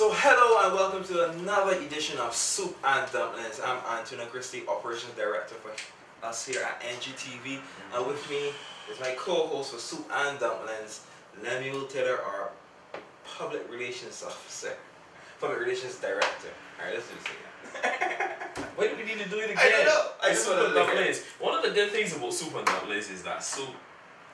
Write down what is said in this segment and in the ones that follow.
So hello and welcome to another edition of Soup and Dumplings. I'm Antonio Christie, Operations Director for us here at NGTV. And with me is my co-host for Soup and Dumplings, Lemuel Taylor, our Public Relations Officer. Public Relations Director. Alright, let's do this again. Why do we need to do it again? I don't know. I just Soup want and to Dumplings. One of the good things about Soup and Dumplings is that soup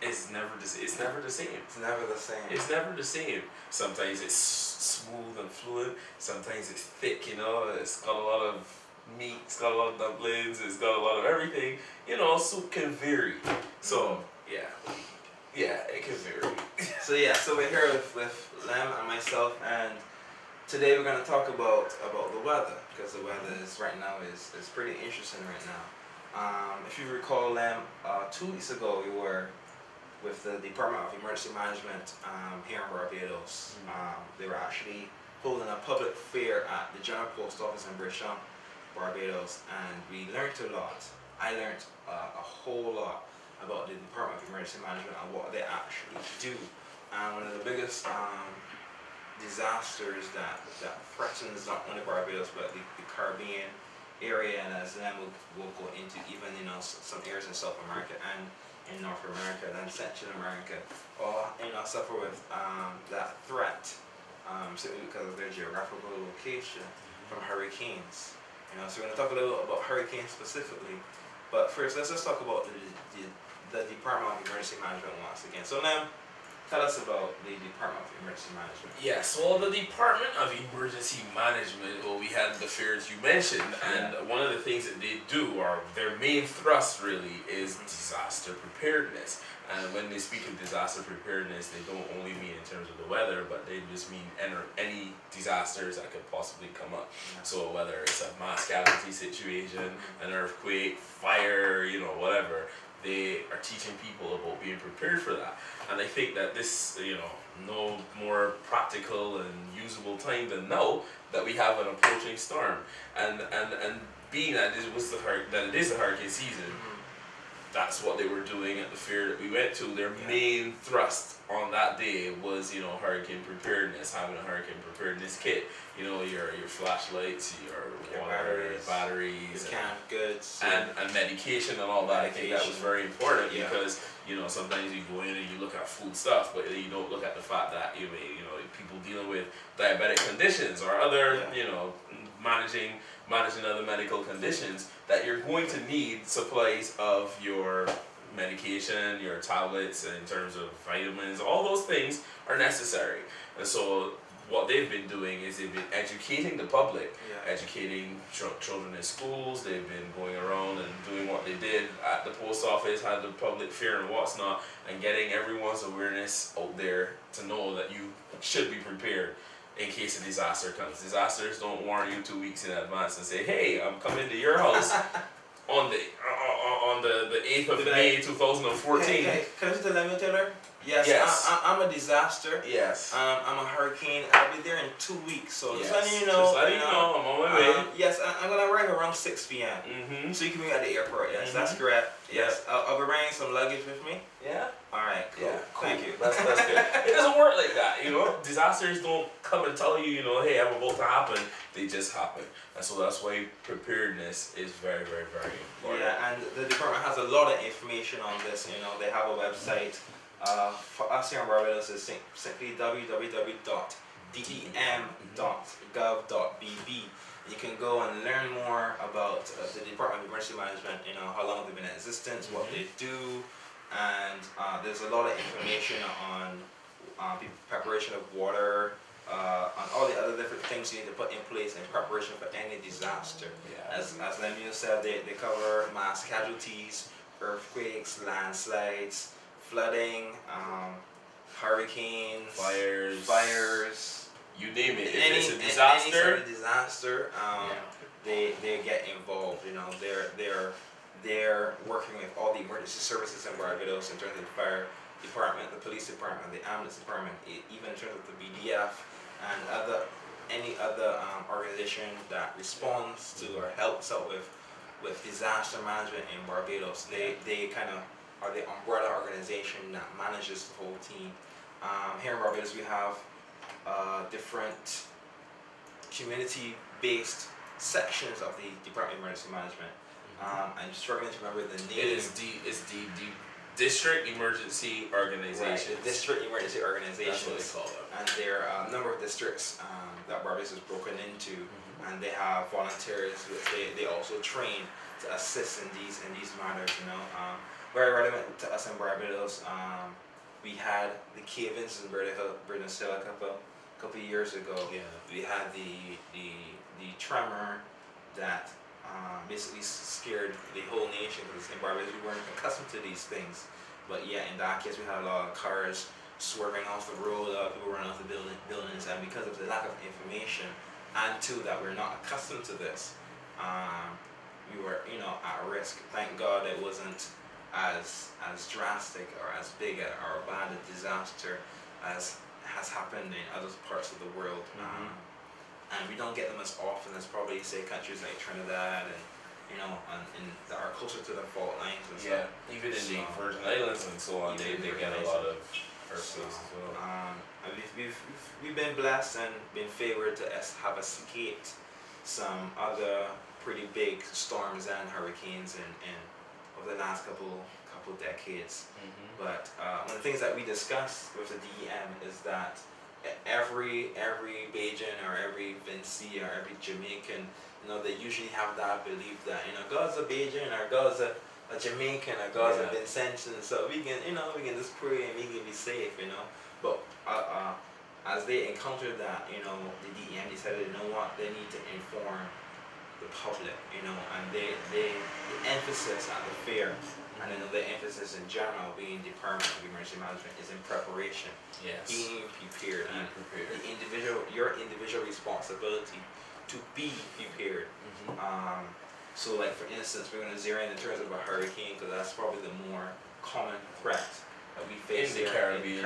is never the same. It's never the same. It's never the same. It's never the same. Sometimes it's smooth and fluid. Sometimes it's thick, It's got a lot of meat. It's got a lot of dumplings. It's got a lot of everything. Soup can vary. So, yeah, it can vary. So we're here with Lem and myself, and today we're going to talk about the weather, because the weather is right now is pretty interesting right now. If you recall, Lem, 2 weeks ago we were with the Department of Emergency Management here in Barbados. They were actually holding a public fair at the General Post Office in Bridgetown, Barbados, and we learned a lot. I learned a whole lot about the Department of Emergency Management and what they actually do. And one of the biggest disasters that threatens not only Barbados but the Caribbean area, and as then we'll go into even some areas in South America and in North America and Central America, all suffer with that threat simply because of their geographical location from hurricanes. So we're going to talk a little about hurricanes specifically, but first let's just talk about the Department of Emergency Management once again. So now, tell us about the Department of Emergency Management. Yes, well, the Department of Emergency Management, we had the fairs you mentioned, and one of the things that they do, or their main thrust really, is disaster preparedness. And when they speak of disaster preparedness, they don't only mean in terms of the weather, but they just mean any disasters that could possibly come up. So whether it's a mass casualty situation, an earthquake, fire, whatever, they are teaching people about being prepared for that. And I think that this, no more practical and usable time than now that we have an approaching storm. And being that it is a hurricane season, that's what they were doing at the fair that we went to. Their main thrust on that day was, hurricane preparedness, having a hurricane preparedness kit. Your flashlights, your water, batteries, canned goods, and medication and all that. I think that was very important because sometimes you go in and you look at food stuff, but you don't look at the fact that people dealing with diabetic conditions or other managing other medical conditions, that you're going to need supplies of your medication, your tablets, in terms of vitamins. All those things are necessary. And so what they've been doing is they've been educating the public, educating children in schools. They've been going around and doing what they did at the post office, had the public fair and what's not, and getting everyone's awareness out there to know that you should be prepared in case a disaster comes. Disasters don't warn you 2 weeks in advance and say, hey, I'm coming to your house on the 8th of May 2014. Hey, can I just tell Lemuel Taylor? Yes. I'm a disaster. Yes. I'm a hurricane. I'll be there in 2 weeks. So just letting you know. Just letting you know. I'm on my way. Yes, I'm going to arrive around 6 p.m. So you can be at the airport. Yes, that's correct. Yes. I'll be bringing some luggage with me. Yeah. All right, cool. Yeah, Thank you. That's good. It doesn't work like that, Disasters don't come and tell you, hey, I'm about to happen. They just happen. And so that's why preparedness is very, very, very important. Yeah, and the department has a lot of information on this. They have a website. For us here in Barbados, it's simply www.dem.gov.bb. You can go and learn more about the Department of Emergency Management, how long they've been in existence, what they do, and there's a lot of information on preparation of water, on all the other different things you need to put in place in preparation for any disaster. As Lemuel said, they cover mass casualties, earthquakes, landslides, flooding, hurricanes, fires, you name it. If it's a any sort of disaster, they get involved. They're working with all the emergency services in Barbados in terms of the fire department, the police department, the ambulance department, even in terms of the BDF and any other organization that responds to or helps out with disaster management in Barbados. They kind of are the umbrella organization that manages the whole team. Here in Barbados we have different community-based sections of the Department of Emergency Management. I'm struggling to remember the name. It's the District Emergency Organization. Right, the District Emergency Organizations. That's what they call them. And there are a number of districts that Barbados is broken into, and they have volunteers which they also train to assist in these matters. You know, very relevant to us in Barbados. We had the cave-ins in Britain still a couple years ago. Yeah. We had the tremor that basically scared the whole nation, because in Barbados we weren't accustomed to these things. But yeah, in that case we had a lot of cars swerving off the road, people running off the buildings, and because of the lack of information, and two, that we're not accustomed to this, we were, at risk. Thank God it wasn't as drastic or as big or bad a disaster as has happened in other parts of the world. And we don't get them as often as probably, say, countries like Trinidad and that are closer to the fault lines and stuff. Yeah, even in the Virgin Islands and so on, they get a lot of earthquakes as well. And we've been blessed and been favored to have escaped some other pretty big storms and hurricanes in over the last couple decades. But one of the things that we discussed with the DEM is that every Bajan or every Vinci or every Jamaican, they usually have that belief that God's a Bajan or God's a Jamaican or God's a Vincentian, so we can just pray and we can be safe, But as they encountered that, the DEM decided, they need to inform the public, and the emphasis at the fair, and the emphasis in general being Department of Emergency Management is in preparation. Yes. Being prepared. Being prepared. Your individual responsibility to be prepared. So like for instance, we're going to zero in terms of a hurricane, because that's probably the more common threat that we face in the Caribbean.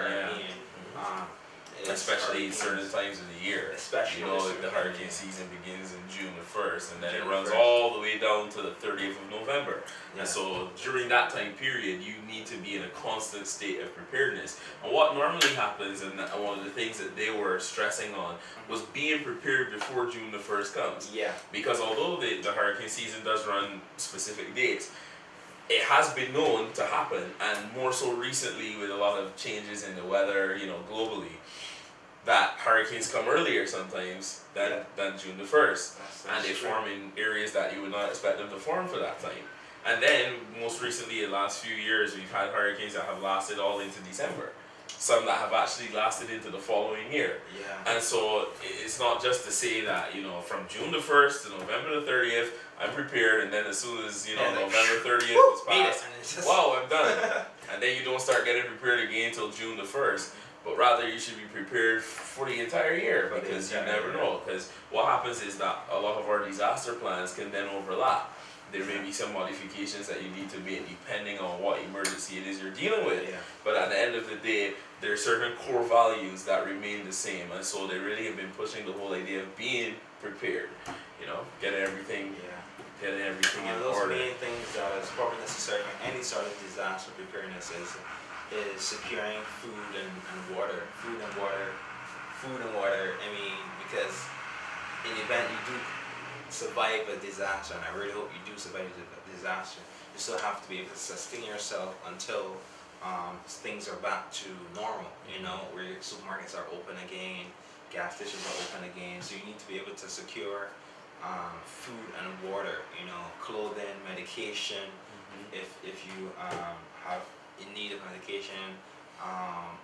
Especially certain times of the year. Especially the hurricane season begins in June the 1st, and then it runs all the way down to the 30th of November. And so during that time period, you need to be in a constant state of preparedness. And what normally happens, and one of the things that they were stressing on, was being prepared before June the 1st comes. Yeah. Because although the hurricane season does run specific dates, it has been known to happen, and more so recently with a lot of changes in the weather, globally, that hurricanes come earlier sometimes than June the 1st. And they form in areas that you would not expect them to form for that time. And then, most recently, in the last few years, we've had hurricanes that have lasted all into December. Some that have actually lasted into the following year. Yeah. And so, it's not just to say that, from June the 1st to November the 30th, I'm prepared, and then as soon as, November 30th is passed, wow, I'm done. And then you don't start getting prepared again until June the 1st. But rather, you should be prepared for the entire year, because you never know. Because what happens is that a lot of our disaster plans can then overlap. There may be some modifications that you need to make depending on what emergency it is you're dealing with. Yeah. But at the end of the day, there are certain core values that remain the same. And so they really have been pushing the whole idea of being prepared. Getting everything in One of those order. main things that is probably necessary for any sort of disaster preparedness is securing food and water. Food and water. I mean, because in the event you do survive a disaster, and I really hope you do survive a disaster, you still have to be able to sustain yourself until things are back to normal, where your supermarkets are open again, gas stations are open again, so you need to be able to secure food and water, clothing, medication, if you have in need of medication,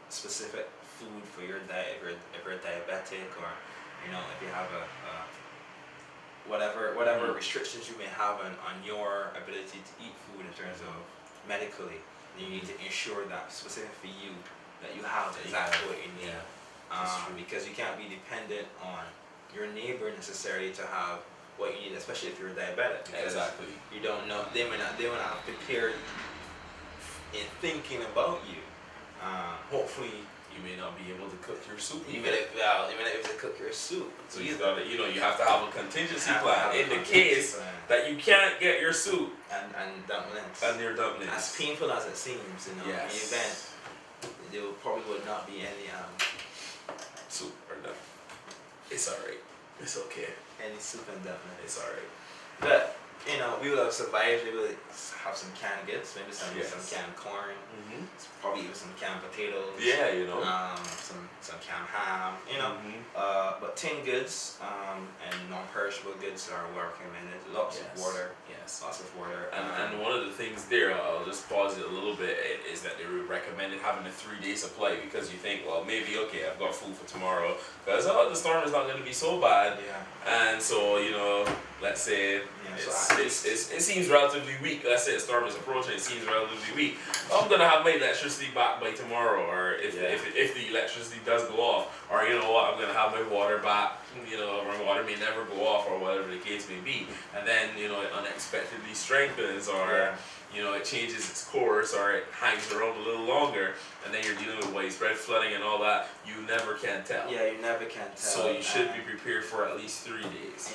specific food for your diet, if you're diabetic, or if you have a whatever restrictions you may have on your ability to eat food in terms of medically, then you need to ensure that specific for you, that you have exactly what you need. Because you can't be dependent on your neighbor necessarily to have what you need, especially if you're diabetic. Exactly. You don't know, they may not have prepared in thinking about you. Hopefully You may not be able to cook your soup. even if to cook your soup. So you have to have a contingency plan in the case that you can't get your soup and dumplings. and your dumplings. As painful as it seems, in the Yes. event there probably would not be any Soup or dumplings. It's alright. It's okay. Any soup and dumpling. It's alright. But we would have survived. We would have some canned goods, maybe some canned corn, Mm-hmm. probably even some canned potatoes. Yeah, some canned ham. But tinned goods and non-perishable goods are well recommended. Lots of water. Yes. Lots of water. And one of the things there, I'll just pause it a little bit, is that they recommended having a 3-day supply, because you think, well, maybe, okay, I've got food for tomorrow, because the storm is not going to be so bad. Yeah. And so, let's say it seems relatively weak. Let's say the storm is approaching, it seems relatively weak. I'm going to have my electricity back by tomorrow, or if the electricity does go off, or you know what, I'm going to have my water back, my water may never go off, or whatever the case may be. And then, it unexpectedly strengthens, or it changes its course, or it hangs around a little longer, and then you're dealing with widespread flooding and all that. You never can tell. Yeah, you never can tell. So you should be prepared for at least 3 days.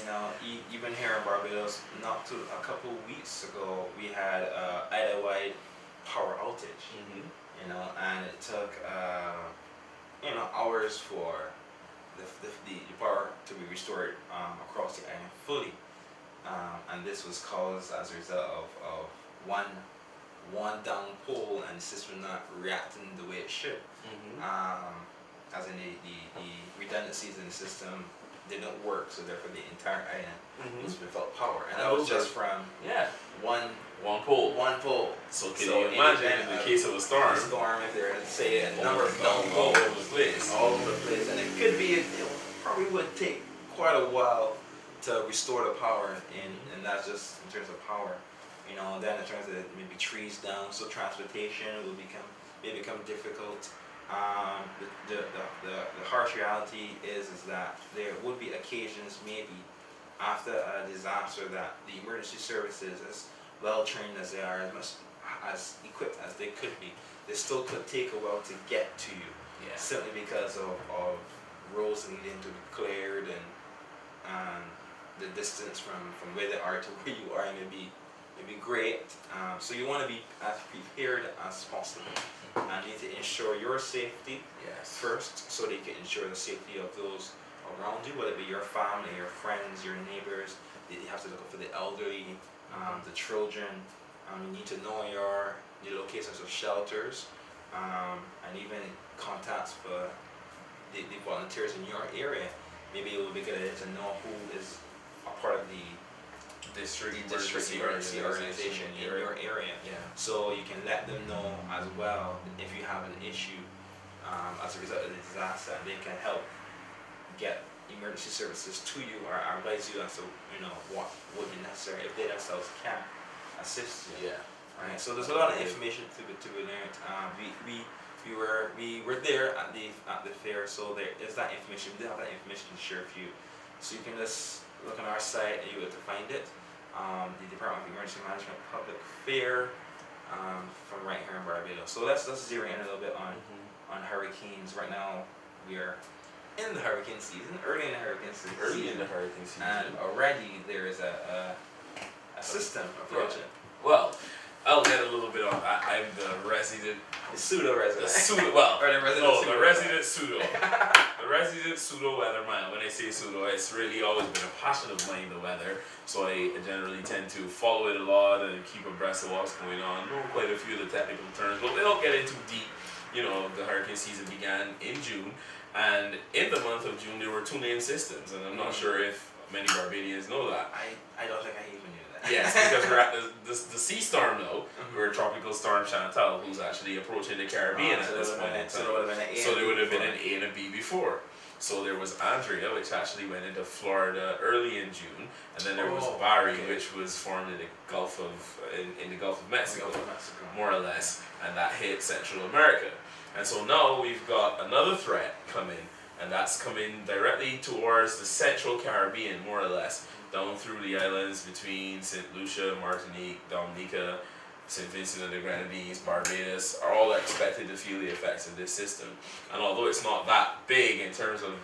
Even here in Barbados, a couple of weeks ago, we had island-wide power outage. Mm-hmm. And it took hours for the power to be restored across the island fully. And this was caused as a result of one down pole, and the system not reacting the way it should. Mm-hmm. As in the redundancies in the system didn't work, so therefore the entire island was without power. And that was just from one pole. So can you imagine in the case of a storm? If there is, say, a number of down all poles over the place. all over the place, and it probably would take quite a while to restore the power, and that's just in terms of power. Then in terms of maybe trees down, so transportation will become difficult. The harsh reality is that there would be occasions, maybe after a disaster, that the emergency services, as well trained as they are, as equipped as they could be, they still could take a while to get to you. Yeah. Simply because of roads needing to be cleared, and the distance from where they are to where you are may be great. So you want to be as prepared as possible, and you need to ensure your safety first, so that you can ensure the safety of those around you, whether it be your family, your friends, your neighbors. You have to look out for the elderly, the children. You need to know your locations of shelters, and even contacts for the volunteers in your area. Maybe it would be good to know who is a part of the district emergency organization in your area. Yeah. So you can let them know as well if you have an issue as a result of the disaster, and they can help get emergency services to you, or advise you as to what would be necessary if they themselves can assist you. Yeah. Right. So there's a lot of information to be learned. We were there at the fair, so there is that information. We did have that information to share with you, so you can just look on our site and you'll be able to find it. The Department of Emergency Management Public Fair, from right here in Barbados. So let's zero in a little bit on hurricanes. Right now we are in the hurricane season, early in the hurricane season. And already there is a system approaching. Well, I'll get a little bit on. I'm the resident. The pseudo-resident. The resident pseudo. The resident pseudo weatherman. When I say pseudo, it's really always been a passion of mine, the weather. So I generally tend to follow it a lot and keep abreast of what's going on. Know quite a few of the technical terms, but we don't get into deep. The hurricane season began in June, and in the month of June there were 2 named systems, and I'm not sure if many Barbadians know that. I don't think I even knew that. Yes, because we're at the sea storm now. We're Tropical Storm Chantal, who's actually approaching the Caribbean at this point in time. So there would have been an A and a B before. So there was Andrea, which actually went into Florida early in June, and then there was Barry, which was formed in the Gulf of Mexico, more or less, and that hit Central America. And so now we've got another threat coming, and that's coming directly towards the Central Caribbean, more or less, down through the islands between St. Lucia, Martinique, Dominica, St. Vincent and the Grenadines, Barbados, are all expected to feel the effects of this system. And although it's not that big in terms of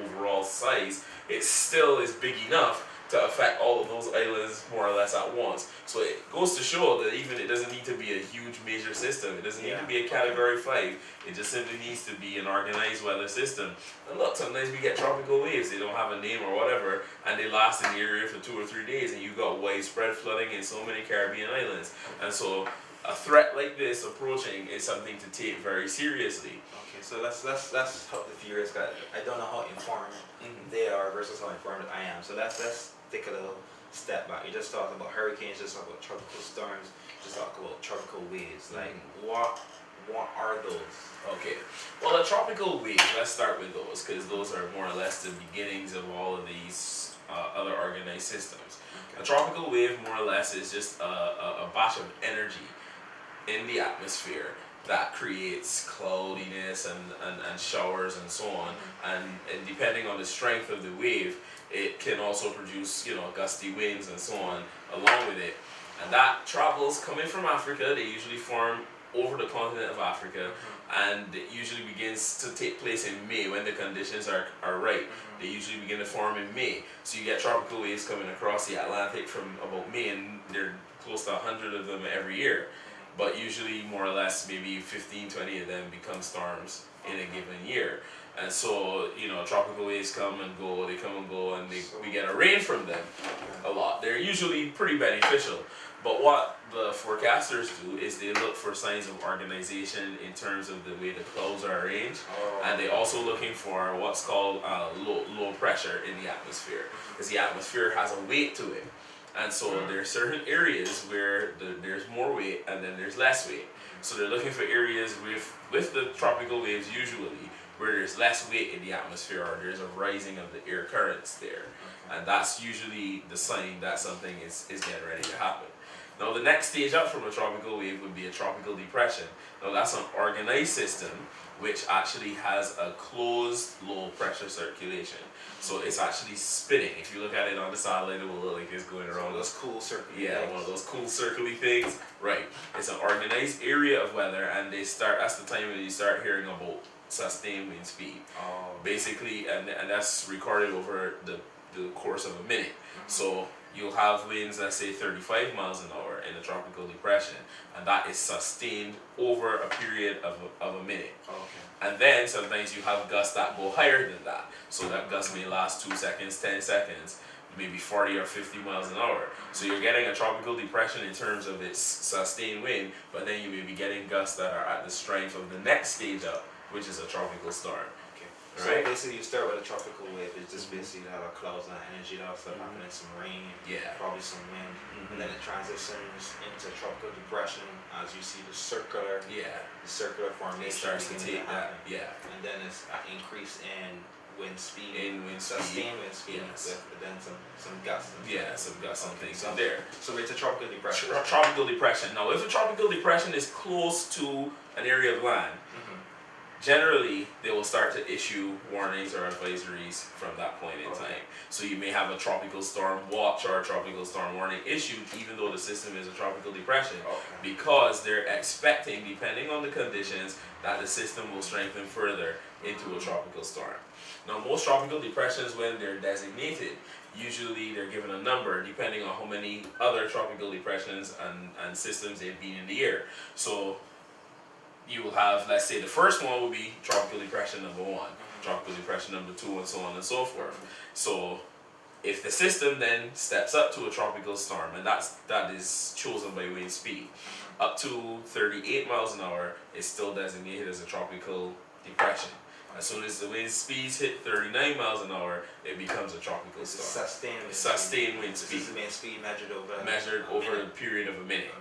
overall size, it still is big enough to affect all of those islands more or less at once. So it goes to show that even it doesn't need to be a huge major system. It doesn't need to be a category 5. It just simply needs to be an organized weather system. And look, sometimes we get tropical waves. They don't have a name or whatever, and they last in the area for 2 or 3 days, and you got widespread flooding in so many Caribbean islands. And so a threat like this approaching is something to take very seriously. Okay, so let's help the viewers. I don't know how informed they are versus how informed I am. So let's take a little step back. You just talked about hurricanes, just talked about tropical storms, just talked about tropical waves. Like what are those? Okay, well, a tropical wave, let's start with those, because those are more or less the beginnings of all of these other organized systems. Okay. A tropical wave, more or less, is just a batch of energy in the atmosphere that creates cloudiness and showers and so on, and depending on the strength of the wave, it can also produce, you know, gusty winds and so on along with it. And that travels coming from Africa. They usually form over the continent of Africa, and it usually begins to take place in May when the conditions are right. They usually begin to form in May. So you get tropical waves coming across the Atlantic from about May, and there are close to 100 of them every year. But usually more or less maybe 15, 20 of them become storms in a given year. And so, you know, tropical waves come and go, they come and go, and we get a rain from them a lot. They're usually pretty beneficial. But what the forecasters do is they look for signs of organization in terms of the way the clouds are arranged, and they're also looking for what's called low pressure in the atmosphere, because the atmosphere has a weight to it. And so there are certain areas where there's more weight and then there's less weight. So they're looking for areas with the tropical waves usually where there's less weight in the atmosphere, or there's a rising of the air currents there. And that's usually the sign that something is getting ready to happen. Now the next stage up from a tropical wave would be a tropical depression. Now that's an organized system which actually has a closed low pressure circulation. So it's actually spinning. If you look at it on the satellite, it will look like it's going around. One of those cool circly things. Yeah, one of those cool circly things. Right. It's an organized area of weather, and that's the time when you start hearing about sustained wind speed. Basically, and that's recorded over the course of a minute. So you'll have winds that say 35 miles an hour in a tropical depression, and that is sustained over a period of a minute. And then sometimes you have gusts that go higher than that. So that gust may last 2 seconds, 10 seconds, maybe 40 or 50 miles an hour. So you're getting a tropical depression in terms of its sustained wind, but then you may be getting gusts that are at the strength of the next stage up, which is a tropical storm. So basically you start with a tropical wave. It's just basically a lot of clouds and energy, a lot of stuff happening, some rain, probably some wind, and then it transitions into tropical depression as you see the circular formation. It starts to take that, and then it's an increase in wind speed, sustained wind speed, with then some gusts. Some gusts and things in there. So it's a tropical depression. Tropical depression. Now, if a tropical depression is close to an area of land, generally, they will start to issue warnings or advisories from that point in time. So you may have a tropical storm watch or a tropical storm warning issued, even though the system is a tropical depression, because they're expecting, depending on the conditions, that the system will strengthen further into a tropical storm. Now, most tropical depressions, when they're designated, usually they're given a number depending on how many other tropical depressions and systems they've been in the year. So you will have, let's say the first one would be tropical depression number 1, tropical depression number 2, and so on and so forth. So if the system then steps up to a tropical storm, and that is chosen by wind speed, up to 38 miles an hour is still designated as a tropical depression. As soon as the wind speeds hit 39 miles an hour, it becomes a tropical storm. Sustained wind speed. This is wind speed measured over a period of a minute.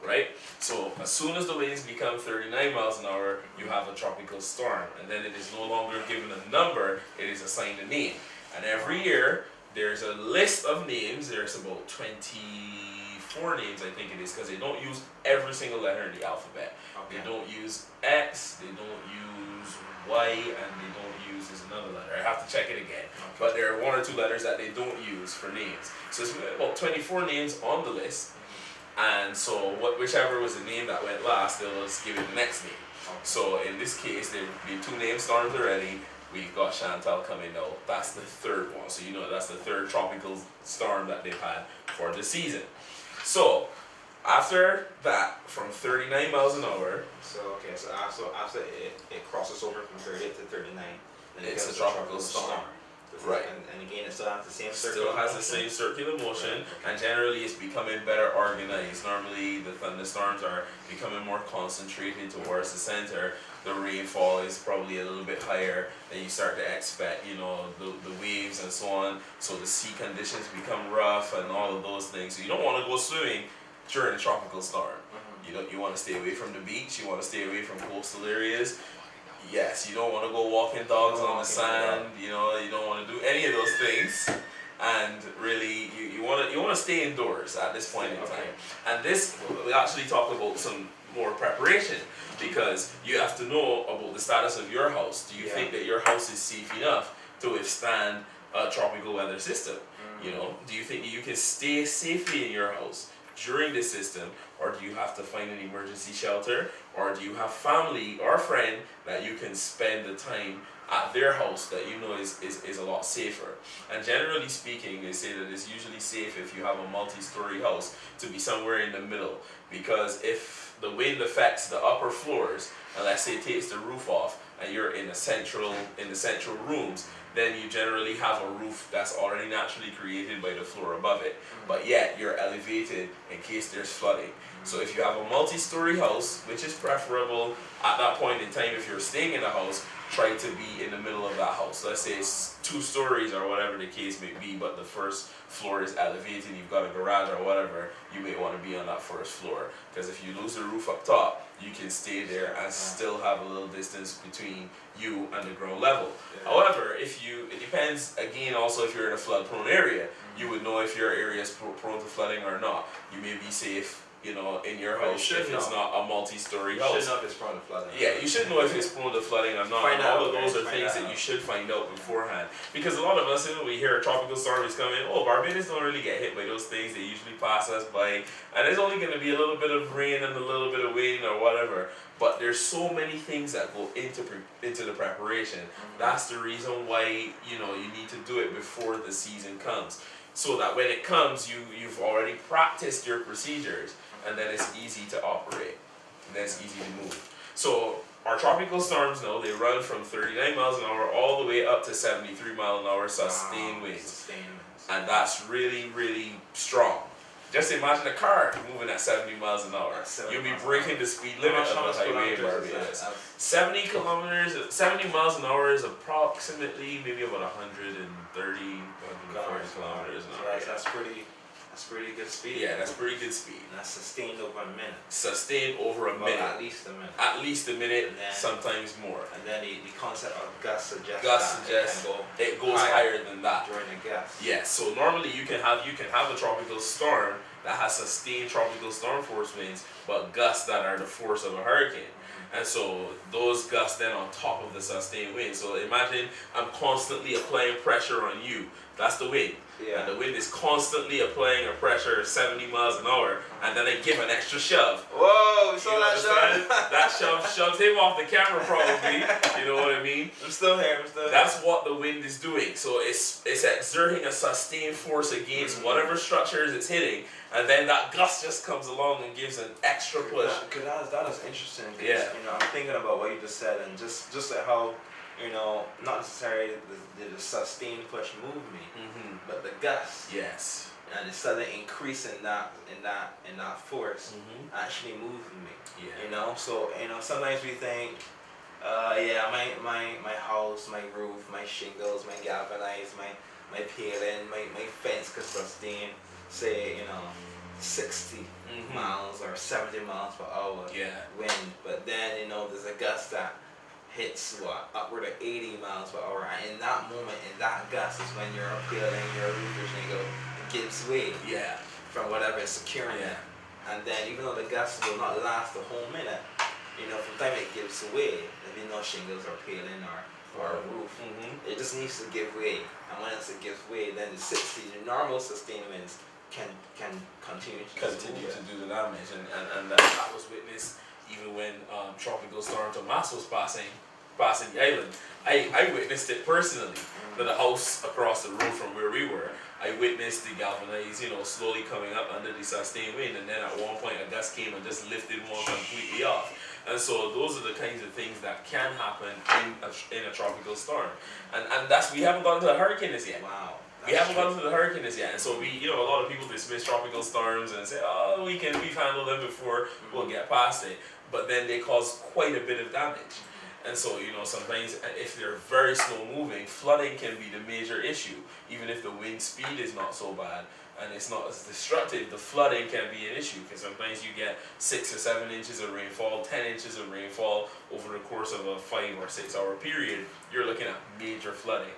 Right? So as soon as the winds become 39 miles an hour, you have a tropical storm, and then it is no longer given a number, it is assigned a name. And every year there's a list of names. There's about 24 names, I think it is, because they don't use every single letter in the alphabet. They don't use X, they don't use Y, and they don't use, there's another letter, I have to check it again. But there are 1 or 2 letters that they don't use for names. So it's about 24 names on the list. And so whichever was the name that went last, they'll just give it the next name. So in this case, there have been 2 named storms already. we've got Chantal coming now. That's the third one. So you know that's the third tropical storm that they've had for the season. So after that, from 39 miles an hour, So after it crosses over from 38 to 39, then it it's becomes a tropical storm. Right. And again, it still has the same Still has the same circular motion, and generally it's becoming better organized. Normally the thunderstorms are becoming more concentrated towards the center. The rainfall is probably a little bit higher than you start to expect, you know, the waves and so on. So the sea conditions become rough and all of those things. So you don't want to go swimming during a tropical storm. You want to stay away from the beach, you want to stay away from coastal areas. Yes, you don't want to go walking dogs on the sand, you know, you don't want to do any of those things. And really, you want to stay indoors at this point in time. And this, we actually talk about some more preparation, because you have to know about the status of your house. Do you think that your house is safe enough to withstand a tropical weather system? You know, do you think that you can stay safely in your house during this system, or do you have to find an emergency shelter, or do you have family or friend that you can spend the time at their house that you know is a lot safer? And generally speaking, they say that it's usually safe if you have a multi-story house to be somewhere in the middle, because if the wind affects the upper floors, and let's say it takes the roof off, and you're in the central rooms, then you generally have a roof that's already naturally created by the floor above it, but yet you're elevated in case there's flooding. So if you have a multi-story house, which is preferable at that point in time, if you're staying in a house, try to be in the middle of that house. Let's say it's 2 stories or whatever the case may be, but the first floor is elevated, you've got a garage or whatever, you may want to be on that first floor. Because if you lose the roof up top, you can stay there and still have a little distance between you and the ground level. However, it depends, again, also if you're in a flood prone area, you would know if your area is prone to flooding or not. You may be safe, you know, in your house if it's not a multi-story house. You should know if it's prone to flooding. Yeah, you should know if it's prone to flooding or not. And all of those are things that you should find out beforehand. Because a lot of us, when we hear a tropical storm is coming, Barbados don't really get hit by those things. They usually pass us by. And there's only going to be a little bit of rain and a little bit of wind or whatever. But there's so many things that go into the preparation. That's the reason why, you know, you need to do it before the season comes. So that when it comes, you've already practiced your procedures, and then it's easy to operate, and then it's easy to move. So our tropical storms now, they run from 39 miles an hour all the way up to 73 miles an hour sustained winds. And that's really, really strong. Just imagine a car moving at 70 miles an hour. You'll be breaking the speed limit of the highway in Barbados. 70 miles an hour is approximately maybe about 130, 140 kilometers an hour. That's pretty good speed. Yeah, that's pretty good speed. And that's sustained over a minute. Sustained over a minute. At least a minute. At least a minute, sometimes more. And then the concept of gust suggests it goes higher than that. During the gust. Yes, so normally you can have a tropical storm that has sustained tropical storm force winds, but gusts that are the force of a hurricane. And so those gusts then on top of the sustained wind. So imagine I'm constantly applying pressure on you. That's the wind. Yeah. And the wind is constantly applying a pressure of 70 miles an hour, and then they give an extra shove. Whoa, we saw that shove. That shove shoved him off the camera probably. You know what I mean? I'm still here. That's what the wind is doing. So it's exerting a sustained force against whatever structures it's hitting, and then that gust just comes along and gives an extra push. That is interesting. Yeah. You know, I'm thinking about what you just said, and just like how, you know, not necessarily the sustained push moved me, but the gust. Yes. And the sudden increase in that force actually moved me. Yeah. You know, so you know sometimes we think, my house, my roof, my shingles, my galvanized, my paling, my fence could sustain, say, you know, 60 miles or 70 miles per hour wind, but then you know there's a gust that hits upward of 80 miles per hour, and in that moment, in that gust is when your paling, your roof or shingle gives way from whatever is securing it. And then even though the gust will not last the whole minute, you know, from the time it gives way, if you know shingles or paling or a roof, it just needs to give way. And once it gives way, then the normal sustained winds can continue to do the damage, and that was witnessed even when Tropical Storm Tomas was passing passing the island. I witnessed it personally. To the house across the road from where we were, I witnessed the galvanized, slowly coming up under the sustained wind, and then at one point a gust came and just lifted one completely off. And so those are the kinds of things that can happen in a tropical storm. And we haven't gotten to the hurricane as yet. Wow. We haven't gotten to the hurricane as yet. And so a lot of people dismiss tropical storms and say, oh, we've handled them before, we'll get past it. But then they cause quite a bit of damage. And so, sometimes if they're very slow moving, flooding can be the major issue. Even if the wind speed is not so bad and it's not as destructive, the flooding can be an issue, because sometimes you get 6 or 7 inches of rainfall, 10 inches of rainfall over the course of a 5 or 6 hour period. You're looking at major flooding.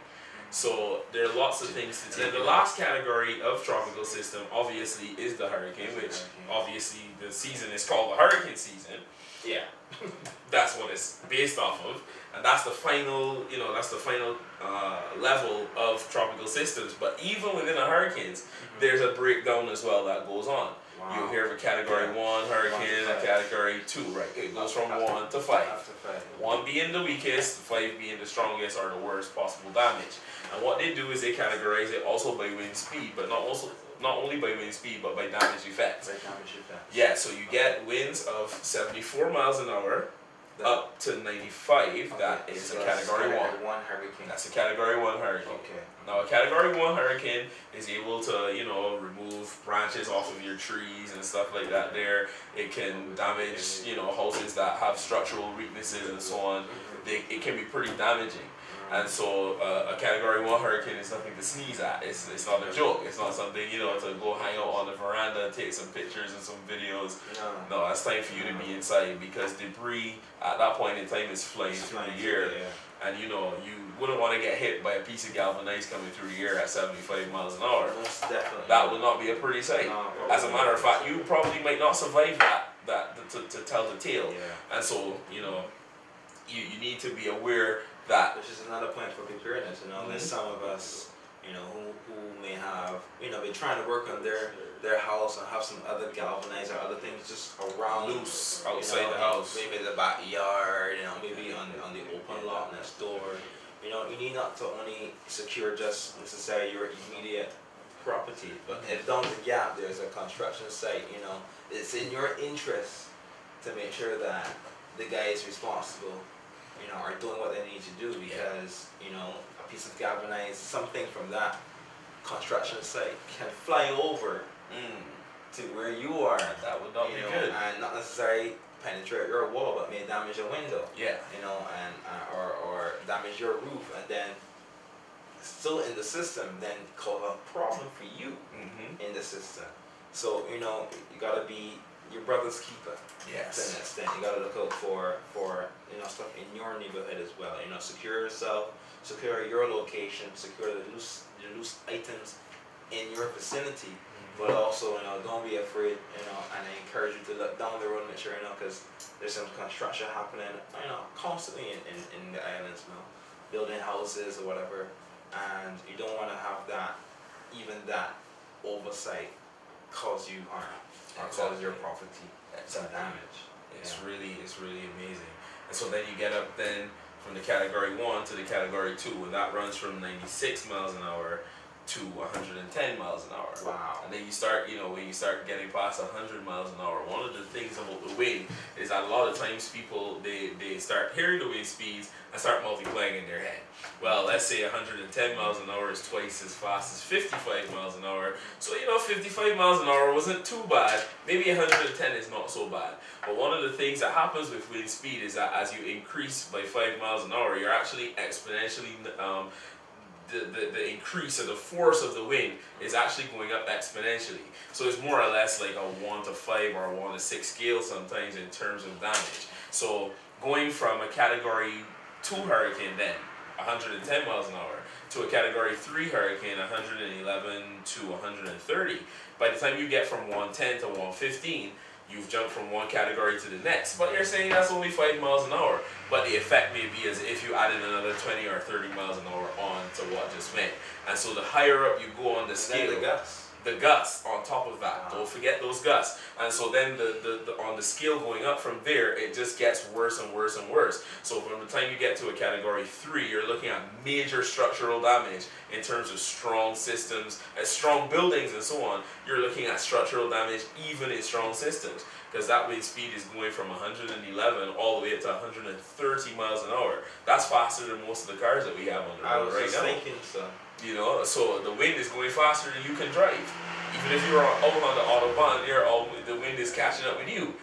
So there are lots of things to take. And the last category of tropical system obviously is the hurricane, which obviously the season is called the hurricane season. Yeah. That's what it's based off of, and that's the final, level of tropical systems. But even within the hurricanes, there's a breakdown as well that goes on. Wow. You'll hear of a category 1 hurricane, a category 2, right? It goes from 1 to 5. 1 being the weakest, 5 being the strongest or the worst possible damage. And what they do is they categorize it also by wind speed, but not only by wind speed, but by damage effects. Yeah, so you get winds of 74 miles an hour up to 95. Okay, that is so a category 1 hurricane. That's a category 1 hurricane. Okay. Now a category 1 hurricane is able to, remove branches off of your trees and stuff like that there. It can damage, houses that have structural weaknesses and so on. It can be pretty damaging. And so a category 1 hurricane is nothing to sneeze at. It's not a joke. It's not something, to go hang out on the veranda and take some pictures and some videos. No, it's time for you to be inside, because debris at that point in time is flying through the air. Yeah. And you wouldn't want to get hit by a piece of galvanized coming through the air at 75 miles an hour. Most definitely. That would not be a pretty sight. No, as a matter of fact, you probably might not survive that to tell the tale. Yeah. And so, you need to be aware that, which is another point for preparedness. There's some of us, who may have, been trying to work on their house and have some other galvanized or other things just around, loose outside the house, maybe the backyard, maybe on the open lot next door. You need not to only secure just necessarily your immediate property, but if down the gap there's a construction site, it's in your interest to make sure that the guys responsible are doing what they need to do, because a piece of galvanized, something from that construction site can fly over to where you are. That would not be good, and not necessarily penetrate your wall, but may damage a window. Yeah. And or damage your roof, and then still in the system, then cause a problem for you in the system. So you gotta be your brother's keeper. Yes. To an extent, you gotta look out for stuff in your neighborhood as well. Secure yourself, secure your location, secure the loose items in your vicinity. But also, don't be afraid. And I encourage you to look down the road and make sure, because there's some construction happening, constantly in the islands, building houses or whatever, and you don't want to have that oversight cause you harm. Or cause your property some damage. It's really amazing. And so then you get up then from the category 1 to the category 2, and that runs from 96 miles an hour to 110 miles an hour. Wow. And then you start, when you start getting past 100 miles an hour, one of the things about the wind is that a lot of times people, they start hearing the wind speeds and start multiplying in their head. Well, let's say 110 miles an hour is twice as fast as 55 miles an hour. So, 55 miles an hour wasn't too bad. Maybe 110 is not so bad. But one of the things that happens with wind speed is that as you increase by 5 miles an hour, you're actually exponentially, the increase of the force of the wind is actually going up exponentially. So it's more or less like a 1 to 5 or a 1 to 6 scale sometimes in terms of damage. So going from a category 2 hurricane then, 110 miles an hour, to a category 3 hurricane, 111 to 130, by the time you get from 110 to 115, you've jumped from one category to the next. But you're saying that's only 5 miles an hour. But the effect may be as if you added another 20 or 30 miles an hour on to what just went. And so the higher up you go on the scale, the gusts on top of that. Don't forget those gusts. And so then the on the scale going up from there, it just gets worse and worse and worse. So from the time you get to a category 3, you're looking at major structural damage in terms of strong systems, strong buildings and so on. You're looking at structural damage even in strong systems, because that wind speed is going from 111 all the way up to 130 miles an hour. That's faster than most of the cars that we have on the road right now. I was just thinking so. You know, so the wind is going faster than you can drive. Even if you're out on the autobahn, the wind is catching up with you.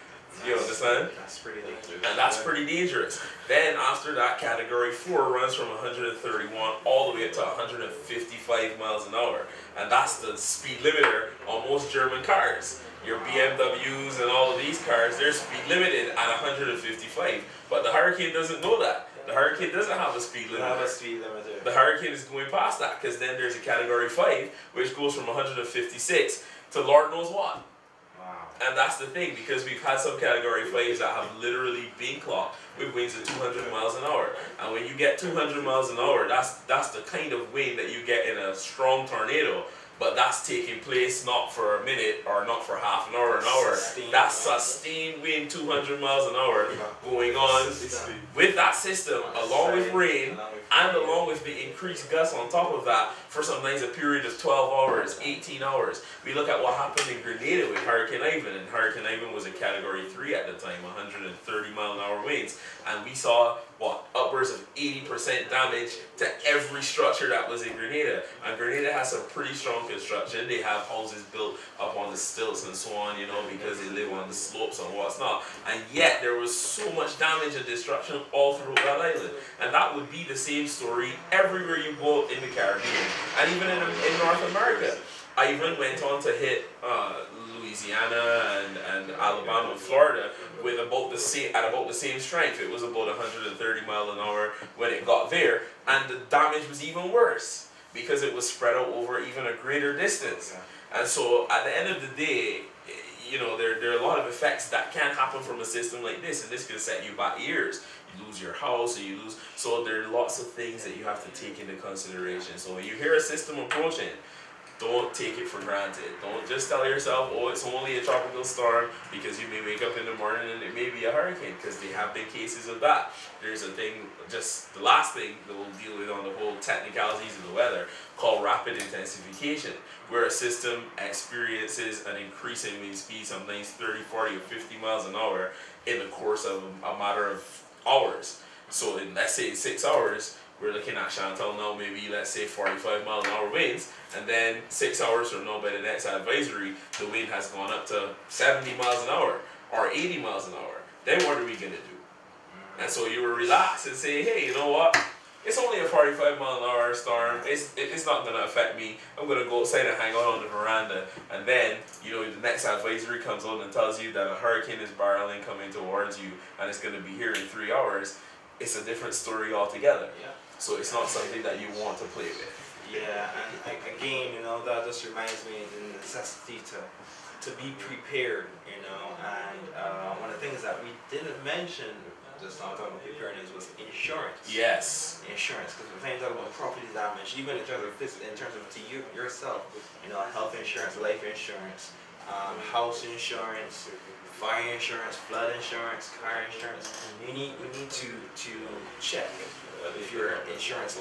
You understand? That's pretty dangerous. And that's pretty dangerous. Then after that, category 4 runs from 131 all the way up to 155 miles an hour. And that's the speed limiter on most German cars. Your BMWs and all of these cars, they're speed limited at 155. But the Hurricane doesn't know that. The Hurricane doesn't have a speed limiter. The Hurricane is going past that, because then there's a category 5 which goes from 156 to Lord knows what. Wow. And that's the thing, because we've had some category 5s that have literally been clocked with winds of 200 miles an hour. And when you get 200 miles an hour, that's the kind of wind that you get in a strong tornado. But that's taking place not for a minute or not for half an hour, an hour. That's sustained wind, 200 miles an hour, going on with that system, along with rain, and along with the increased gusts on top of that, for sometimes a period of 12 hours, 18 hours. We look at what happened in Grenada with Hurricane Ivan, and Hurricane Ivan was a category 3 at the time, 130 mile an hour winds, and we saw upwards of 80% damage to every structure that was in Grenada. And Grenada has some pretty strong construction. They have houses built up on the stilts and so on, you know, because they live on the slopes and what's not. And yet there was so much damage and destruction all throughout that island. And that would be the same story everywhere you go in the Caribbean, and even in North America. Ivan went on to hit Louisiana and Alabama and Florida with about the same strength. It was about 130 miles an hour when it got there, and the damage was even worse because it was spread out over even a greater distance. And so at the end of the day, you know, there are a lot of effects that can happen from a system like this, and this can set you back years. You lose your house, or you lose. So there are lots of things that you have to take into consideration. So when you hear a system approaching, don't take it for granted. Don't just tell yourself, oh, it's only a tropical storm, because you may wake up in the morning and it may be a hurricane, because there have been cases of that. There's a thing, just the last thing that we'll deal with on the whole technicalities of the weather, called rapid intensification, where a system experiences an increase in wind speed, sometimes 30, 40, or 50 miles an hour in the course of a matter of hours. So in, let's say, 6 hours, we're looking at Chantal now, maybe let's say 45 mile an hour winds, and then 6 hours from now by the next advisory, the wind has gone up to 70 miles an hour or 80 miles an hour. Then what are we going to do? And so you will relax and say, hey, you know what? It's only a 45 mile an hour storm. It's not going to affect me. I'm going to go outside and hang out on the veranda. And then, you know, the next advisory comes out and tells you that a hurricane is barreling coming towards you and it's going to be here in 3 hours. It's a different story altogether. Yeah. So it's not something that you want to play with. Yeah, and again, you know, that just reminds me of the necessity to be prepared, you know. And one of the things that we didn't mention just now talking about preparedness was insurance. Yes. Insurance, because we're talking about property damage, even in terms of to you yourself, you know, health insurance, life insurance, house insurance, fire insurance, flood insurance, car insurance. We need to check if you're an insurance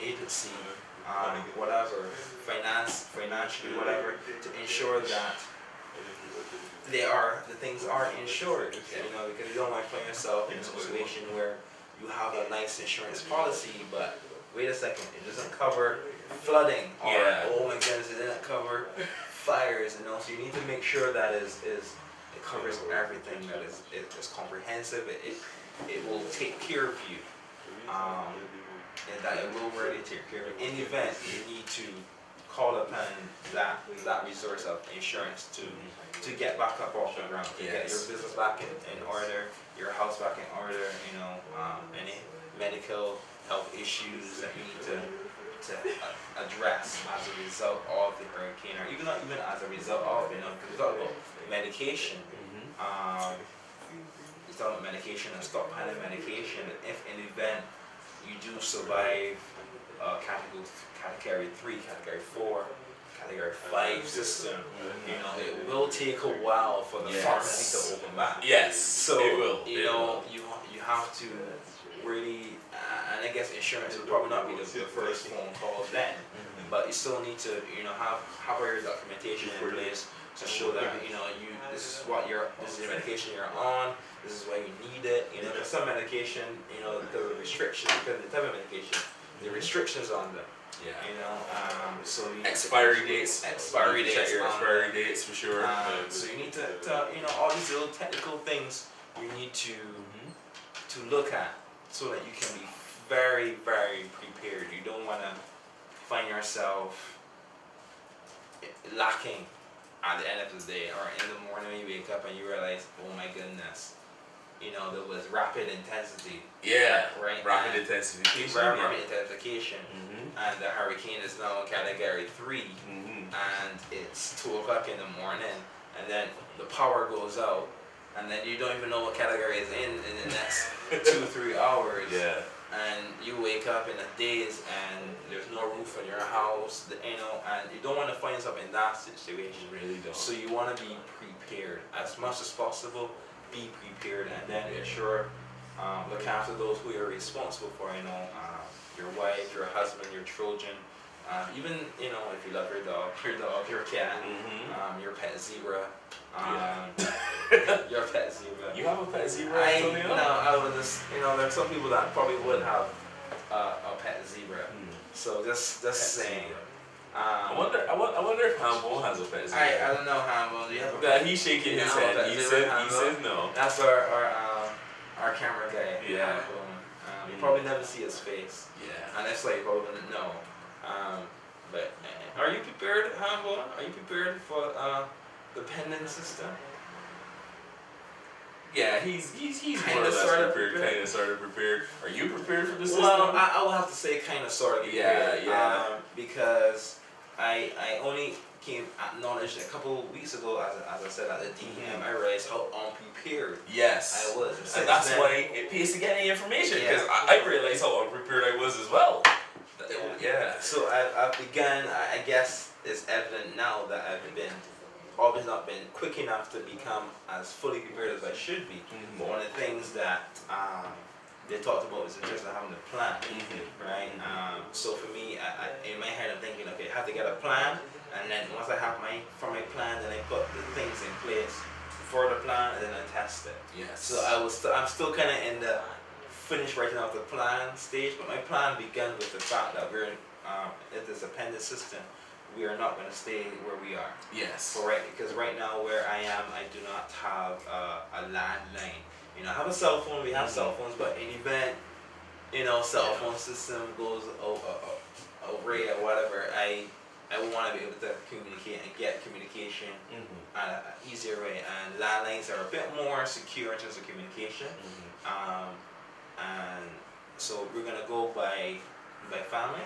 agency, whatever, financially, whatever, to ensure that the things are insured. You know, because you don't want to find yourself in a situation where you have a nice insurance policy, but wait a second, it doesn't cover flooding, or oh my goodness, it doesn't cover fires. You know, so you need to make sure that it covers everything, that is comprehensive. It will take care of you. And that it will really take care of it. In the event you need to call upon that resource of insurance to get back up off the ground, to get your business back in order, your house back in order, you know, any medical health issues that you need to address as a result of the hurricane, or even not even as a result of, you know, because we talk about medication. We talk about medication and stockpiling medication. If in the event you do survive category 3, category 4, Category 5 system, you know, it will take a while for the pharmacy to open back. Yes, so it will. You know, you have to really, and I guess insurance will probably not be the first phone call then, but you still need to, you know, have all your documentation in place to show that, you know, this is the medication you're on, this is why you need it. You know, there's some medication, you know, because of the restrictions, because of the type of medication, the restrictions on them. Yeah. You know, so you expiry dates. Check your expiry dates for sure. So you need to, you know, all these little technical things you need to look at so that you can be very, very prepared. You don't want to find yourself lacking at the end of the day, or in the morning when you wake up and you realize, oh my goodness, you know, there was rapid intensity. Yeah, right. Rapid intensification. Rapid intensification, and the hurricane is now in Category 3, and it's 2 o'clock in the morning, and then the power goes out, and then you don't even know what category is in the next 2-3 hours. Yeah. And you wake up in a daze and there's no roof on your house, you know, and you don't want to find yourself in that situation. You really don't. So you want to be prepared as much as possible. Be prepared, and then ensure look after those who you're responsible for. You know, your wife, your husband, your children. Even, you know, if you love your dog, your cat, your pet zebra. Your pet zebra. You have a pet zebra? I would just, you know, there's some people that probably would have a pet zebra. So just saying. I wonder if Hambo has a pet zebra. I don't know, Hambo. Do you have a pet? He's shaking his head. He said no. That's our camera guy. Yeah. You probably never see his face. Yeah. And that's like, you probably wouldn't know. But are you prepared, Hambo? Are you prepared for the pendant system? Yeah, he's more or less prepared. Kind of sort of prepared. Are you prepared for the system? Well, I will have to say kind of sort of prepared. Yeah. Because I only came acknowledged a couple of weeks ago, as I said at the DM, I realized how unprepared I was. And that's why it pays to get any information, because I realized how unprepared I was as well. Yeah. So I've begun, I guess it's evident now that I've always not been quick enough to become as fully prepared as I should be. But one of the things that they talked about is in terms of having a plan, right? So for me, in my head, I'm thinking, okay, I have to get a plan, and then once I have my plan, then I put the things in place for the plan, and then I test it. Yes. So I'm still kind of in the finish writing out the plan stage, but my plan began with the fact that we're in this appendix system. We are not going to stay where we are. Yes. Because right now where I am, I do not have a landline. You know, I have a cell phone. We have cell phones, but in event, you know, cell phone system goes away or whatever, I want to be able to communicate and get communication an easier way. And landlines are a bit more secure in terms of communication. And so we're gonna go by family.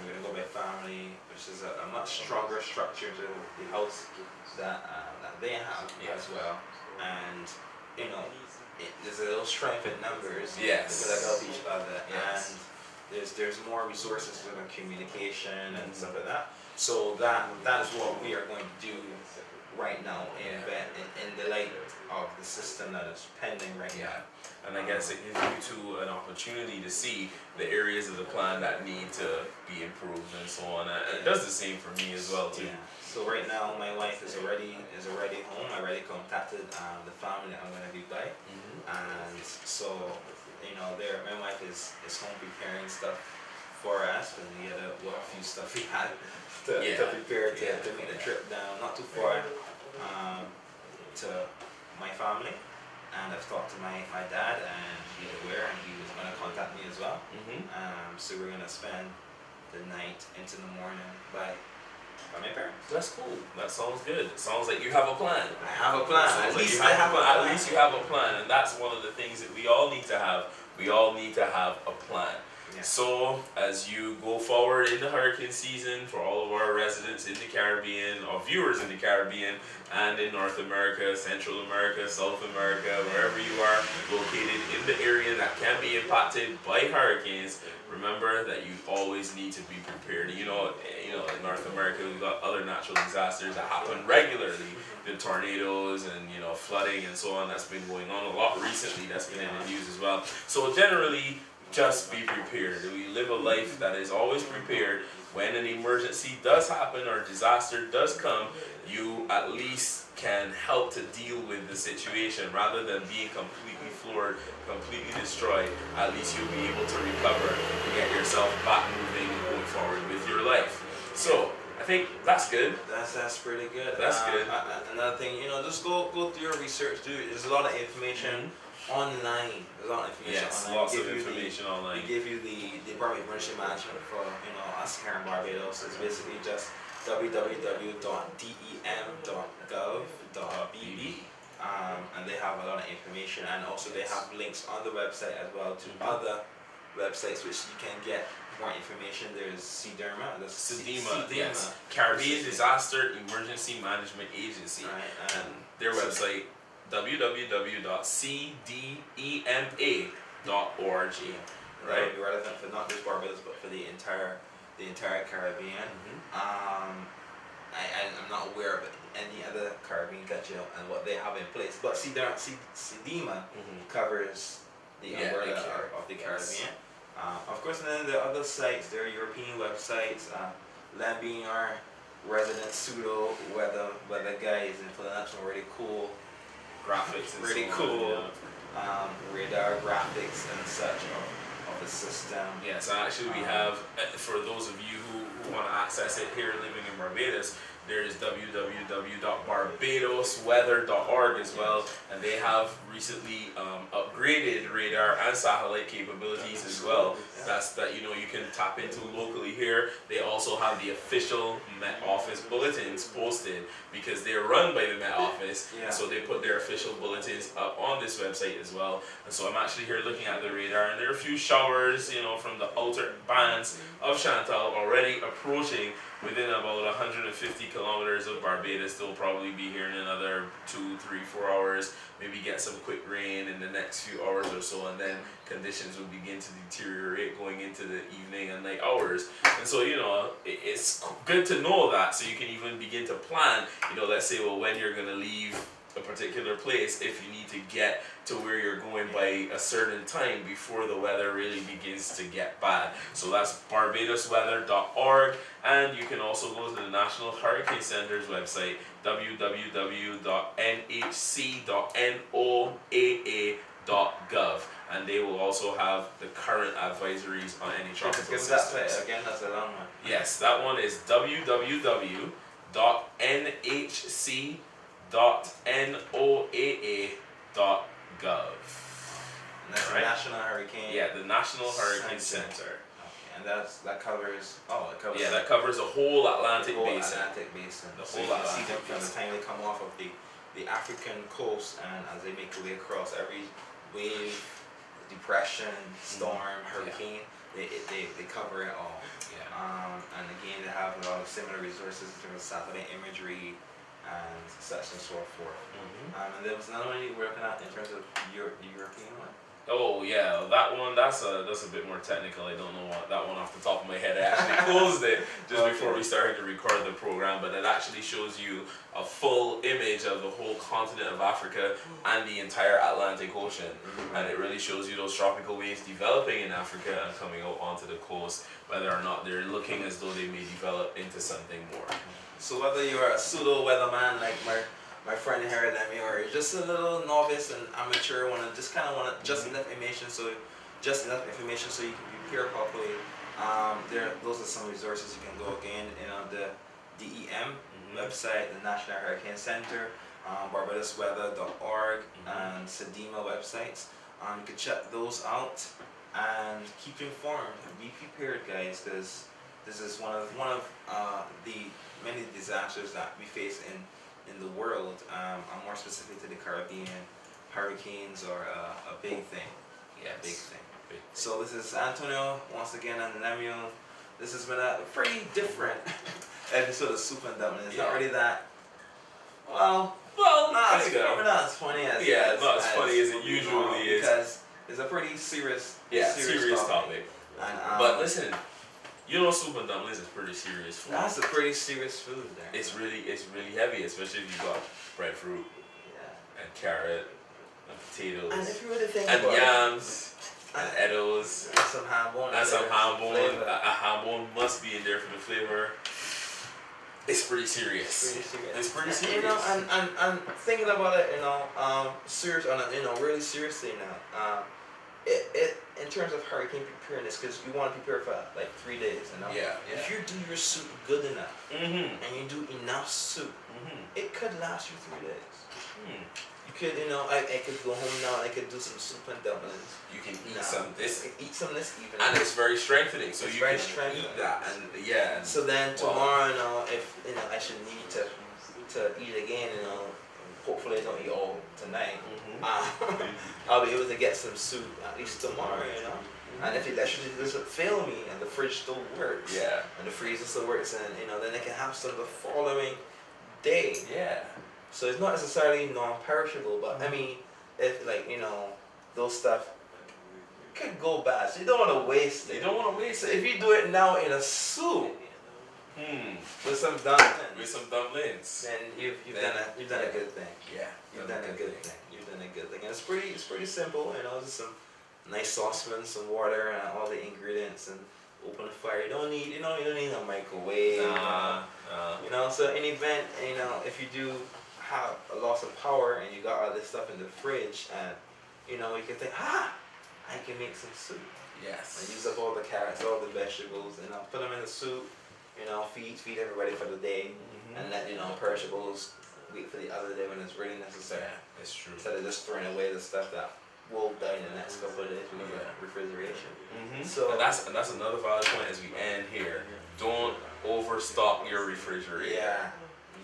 We're gonna go by family, which is a much stronger structure to the house that they have as well. And you know, there's a little strength in numbers. Yes. Because I help each other. Yes. And there's more resources for communication and stuff like that. So that is what we are going to do right now in the light of the system that is pending right now. And I guess it gives you two an opportunity to see the areas of the plan that need to be improved and so on. And it does the same for me as well too. So right now my wife is already home. I already contacted the family that I'm going to be by. And so, you know, my wife is home preparing stuff for us, and we had a few stuff we had to prepare to make the trip down, not too far, to my family. And I've talked to my dad, and he's aware, and he was going to contact me as well. So we're going to spend the night into the morning by my parents. That's cool. That sounds good. It sounds like you have a plan. I have a plan. At least you have a plan, and that's one of the things that we all need to have. We all need to have a plan. So, as you go forward in the hurricane season, for all of our residents in the Caribbean, our viewers in the Caribbean, and in North America, Central America, South America, wherever you are located in the area that that can be impacted by hurricanes, remember that you always need to be prepared. You know, in North America, we've got other natural disasters that happen regularly, the tornadoes and flooding and so on. That's been going on a lot recently. That's been in the news as well. So generally, just be prepared. We live a life that is always prepared. When an emergency does happen or disaster does come, you at least can help to deal with the situation rather than being completely floored, completely destroyed. At least you'll be able to recover and get yourself back moving and going forward with your life. So I think that's good. That's pretty good. That's good. Another thing, just go through your research. There's a lot of information online. There's a lot of information Yes, online. lots of information online. They give you the Department of Emergency Management for us here in Barbados. It's basically just www.dem.gov.bb. And they have a lot of information, and also they have links on the website as well to other websites which you can get more information. There's CDERMA, yes, Caribbean Disaster Emergency Management Agency, right, and their website www.cdema.org. Right, be relevant for not just Barbados but for the entire Caribbean. I'm not aware of any other Caribbean country and what they have in place, but CDEMA covers the umbrella of the Caribbean. Of course, and then there are other sites. There are European websites. Lem being our resident pseudo weather guy is putting up some really cool graphics and really so cool radar graphics and such of the system. Yes, actually we have, for those of you who want to access it here living in Barbados, there is www.barbadosweather.org as well, and they have recently upgraded radar and satellite capabilities as well. That you can tap into locally here. They also have the official Met Office bulletins posted because they're run by the Met Office, and so they put their official bulletins up on this website as well. And so I'm actually here looking at the radar, and there are a few showers, from the outer bands of Chantal already approaching. Within about 150 kilometers of Barbados. They'll probably be here in another 2, 3, 4 hours. Maybe get some quick rain in the next few hours or so, and then conditions will begin to deteriorate going into the evening and night hours. And so, it's good to know that, so you can even begin to plan. Let's say, when you're going to leave a particular place, if you need to get to where you're going by a certain time before the weather really begins to get bad. So that's barbadosweather.org, and you can also go to the National Hurricane Center's website, www.nhc.noaa.gov, and they will also have the current advisories on any tropical systems. Again, that's a long one. Yes, that one is www.nhc.noaa.gov. And that's the National Hurricane. Yeah, the National Hurricane Center. Okay, and that covers. That covers the whole Atlantic Basin. The whole Atlantic. See them from the time they come off of the African coast, and as they make their way across every wave, depression, storm, hurricane, they cover it all. And again, they have a lot of similar resources in terms of satellite imagery and such and so forth. And there was another one you were looking at in terms of the European one. Oh yeah, that one, that's a bit more technical. I don't know that one off the top of my head. I actually closed it just before we started to record the program, but it actually shows you a full image of the whole continent of Africa and the entire Atlantic Ocean. And it really shows you those tropical waves developing in Africa and coming out onto the coast, whether or not they're looking as though they may develop into something more. So whether you're a pseudo weatherman like my friend here at me, or you're just a little novice and amateur, just enough information so you can prepare properly. Those are some resources you can go again. The DEM website, the National Hurricane Center, barbadosweather.org, and CDEMA websites. You can check those out and keep informed. Be prepared, guys, because this is one of the many disasters that we face in the world. More specific to the Caribbean. Hurricanes are a big thing. Yes. Big thing. So this is Antonio once again and Lemuel. This has been a pretty different episode of Soup and Dumplings. It's not really that not as funny as not as funny as it usually is. Because it's a pretty serious, serious topic. And, but listen, you know, soup and dumplings is pretty serious food. That's a pretty serious food there. It's really heavy, especially if you got breadfruit and carrot and potatoes and if you really think and about yams and edibles and some ham bone. and some ham bone. A ham bone must be in there for the flavor. It's pretty serious. It's pretty serious. You know, and thinking about it, you know, serious on a, you know, really seriously now. It in terms of hurricane preparedness, because you want to prepare for like 3 days, you know. If you do your soup good enough and you do enough soup, it could last you 3 days. You could, you know, I could go home now and I could do some soup and dumplings. You can eat some of this. Eat some of this even. And it's very strengthening, so you can eat that. And so then tomorrow, you know, if you know I should need to eat again, you know, hopefully I don't eat all tonight. I'll be able to get some soup at least tomorrow, you know. And if the electricity doesn't fail me and the fridge still works, and the freezer still works, and you know, then I can have some the following day. So it's not necessarily non-perishable, but I mean, if like, you know, those stuff could go bad, so you don't want to waste it. You don't want to waste So it. if you do it now in a soup with some dumplings, then you've done a good thing. You've done a good thing. You've done a good thing. And it's pretty simple. You know, just some nice saucepan, some water, and all the ingredients, and open the fire. You don't need a microwave. You know, so in event, you know, if you do have a loss of power and you got all this stuff in the fridge, and you know, you can think, I can make some soup. And use up all the carrots, all the vegetables, and put them in the soup. You know, feed everybody for the day, and let, you know, perishables wait for the other day when it's really necessary. It's true. Instead of just throwing away the stuff that will die in the next couple of days because of refrigeration. So and that's another valid point as we end here. Don't overstock your refrigerator.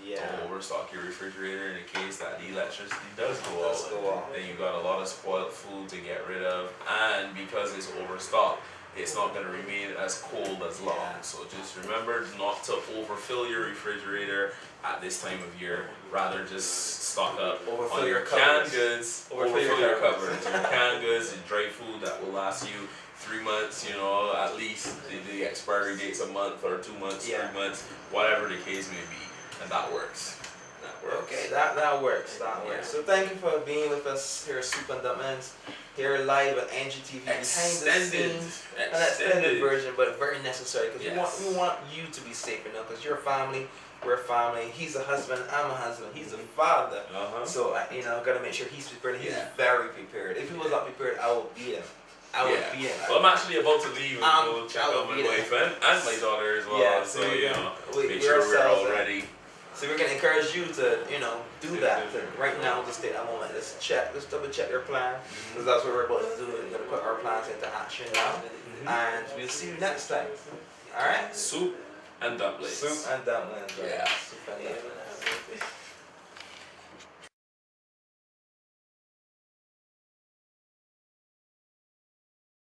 Don't overstock your refrigerator in the case that the electricity does go out. Then you got a lot of spoiled food to get rid of, and because it's overstocked, it's not going to remain as cold as long. So just remember not to overfill your refrigerator at this time of year. Rather just stock up on your canned goods. Overfill your cupboards. Your canned goods and dry food that will last you 3 months, you know, at least. The expiry date's a month or 2 months, 3 months, whatever the case may be. And that works. Okay, that works. So thank you for being with us here at Soup and Dumplings, here live at NGTV, behind the scenes, an extended version, but very necessary because we want you to be safe, you know, because you're a family, we're a family. He's a husband, I'm a husband. He's a father. So you know, gotta make sure he's prepared. He's very prepared. If he was not prepared, I will beat him. Well, I'm actually about to leave and go check on my wife and my daughter as well. So you know, make sure we're all ready. So we're gonna encourage you to, you know, do that. Right now, just stay at home and let's double check your plan, because that's what we're about to do. We're gonna put our plans into action now, and we'll see you next time. All right? Soup and dumplings. Soup and dumplings. Soup and dumplings.